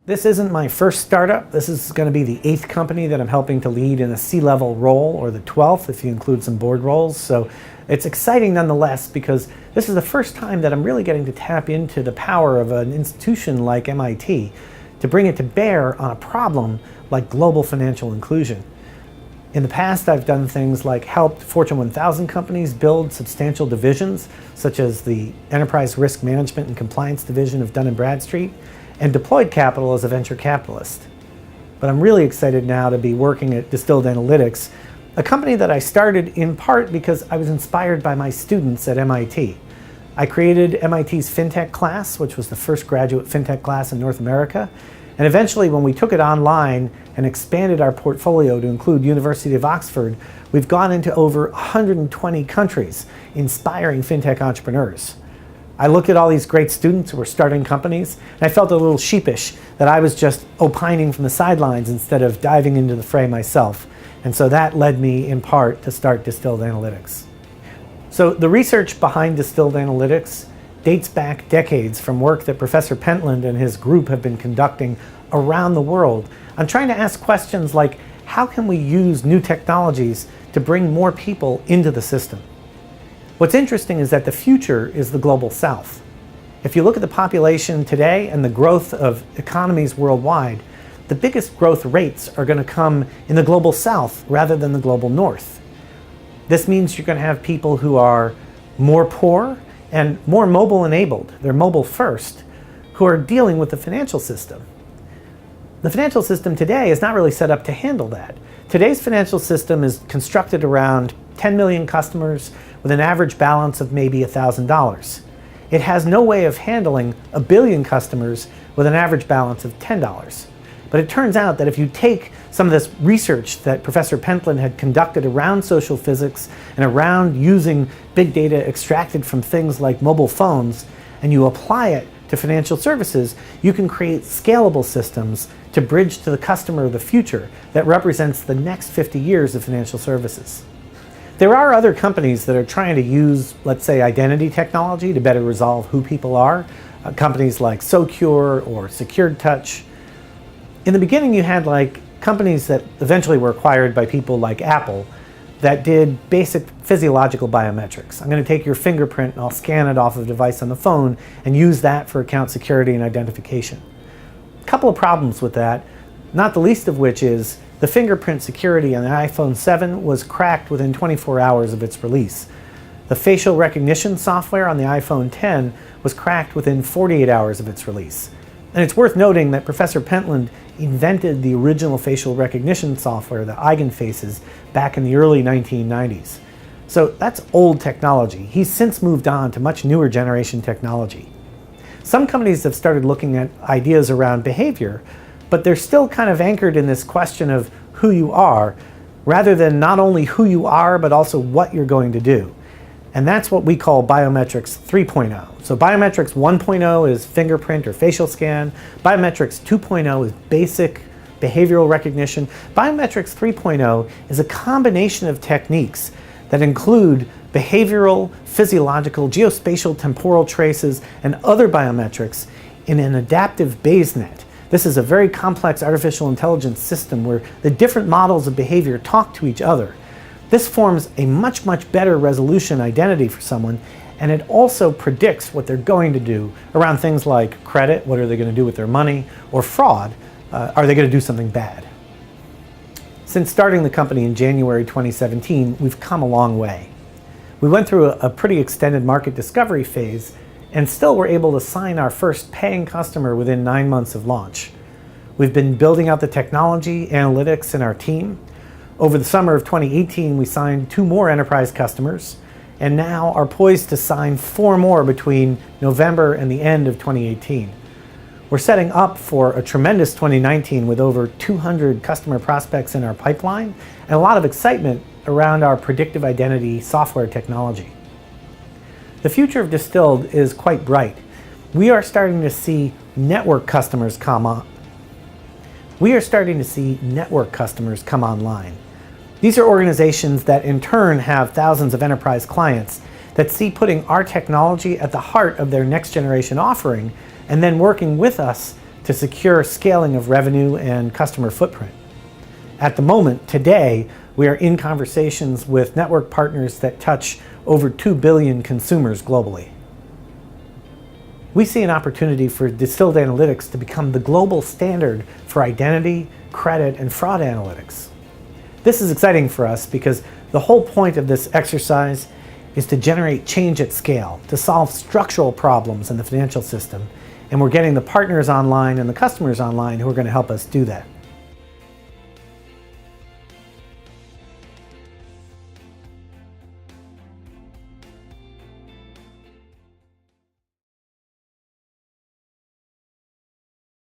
This isn't my first startup. This is going to be the 8th company that I'm helping to lead in a C-level role, or the 12th if you include some board roles. So it's exciting nonetheless, because this is the first time that I'm really getting to tap into the power of an institution like MIT to bring it to bear on a problem like global financial inclusion. In the past, I've done things like helped Fortune 1000 companies build substantial divisions, such as the Enterprise Risk Management and Compliance Division of Dun & Bradstreet, and deployed capital as a venture capitalist. But I'm really excited now to be working at Distilled Analytics, a company that I started in part because I was inspired by my students at MIT. I created MIT's FinTech class, which was the first graduate FinTech class in North America, and eventually when we took it online and expanded our portfolio to include University of Oxford, we've gone into over 120 countries, inspiring FinTech entrepreneurs. I looked at all these great students who were starting companies, and I felt a little sheepish that I was just opining from the sidelines instead of diving into the fray myself. And so that led me in part to start Distilled Analytics. So the research behind Distilled Analytics dates back decades from work that Professor Pentland and his group have been conducting around the world on trying to ask questions like, how can we use new technologies to bring more people into the system? What's interesting is that the future is the global south. If you look at the population today and the growth of economies worldwide, the biggest growth rates are going to come in the global south rather than the global north. This means you're going to have people who are more poor and more mobile enabled. They're mobile first, who are dealing with the financial system. The financial system today is not really set up to handle that. Today's financial system is constructed around 10 million customers with an average balance of maybe $1,000. It has no way of handling 1 billion customers with an average balance of $10. But it turns out that if you take some of this research that Professor Pentland had conducted around social physics and around using big data extracted from things like mobile phones, and you apply it to financial services, you can create scalable systems to bridge to the customer of the future that represents the next 50 years of financial services. There are other companies that are trying to use, let's say, identity technology to better resolve who people are. Companies like Socure or Secured Touch. In the beginning, you had companies that eventually were acquired by people like Apple that did basic physiological biometrics. I'm going to take your fingerprint and I'll scan it off of a device on the phone and use that for account security and identification. A couple of problems with that, not the least of which is the fingerprint security on the iPhone 7 was cracked within 24 hours of its release. The facial recognition software on the iPhone 10 was cracked within 48 hours of its release. And it's worth noting that Professor Pentland invented the original facial recognition software, the eigenfaces, back in the early 1990s. So that's old technology. He's since moved on to much newer generation technology. Some companies have started looking at ideas around behavior, but they're still kind of anchored in this question of who you are, rather than not only who you are, but also what you're going to do. And that's what we call biometrics 3.0. So biometrics 1.0 is fingerprint or facial scan. Biometrics 2.0 is basic behavioral recognition. Biometrics 3.0 is a combination of techniques that include behavioral, physiological, geospatial, temporal traces, and other biometrics in an adaptive Bayes net. This is a very complex artificial intelligence system where the different models of behavior talk to each other. This forms a much, much better resolution identity for someone, and it also predicts what they're going to do around things like credit, what are they going to do with their money, or fraud, are they going to do something bad? Since starting the company in January 2017, we've come a long way. We went through a pretty extended market discovery phase and still were able to sign our first paying customer within 9 months of launch. We've been building out the technology, analytics, and our team. Over the summer of 2018, we signed 2 more enterprise customers, and now are poised to sign 4 more between November and the end of 2018. We're setting up for a tremendous 2019 with over 200 customer prospects in our pipeline and a lot of excitement around our predictive identity software technology. The future of Distilled is quite bright. We are starting to see network customers come online. These are organizations that in turn have thousands of enterprise clients that see putting our technology at the heart of their next generation offering and then working with us to secure scaling of revenue and customer footprint. At the moment, today, we are in conversations with network partners that touch over 2 billion consumers globally. We see an opportunity for Distilled Analytics to become the global standard for identity, credit, and fraud analytics. This is exciting for us because the whole point of this exercise is to generate change at scale, to solve structural problems in the financial system, and we're getting the partners online and the customers online who are going to help us do that.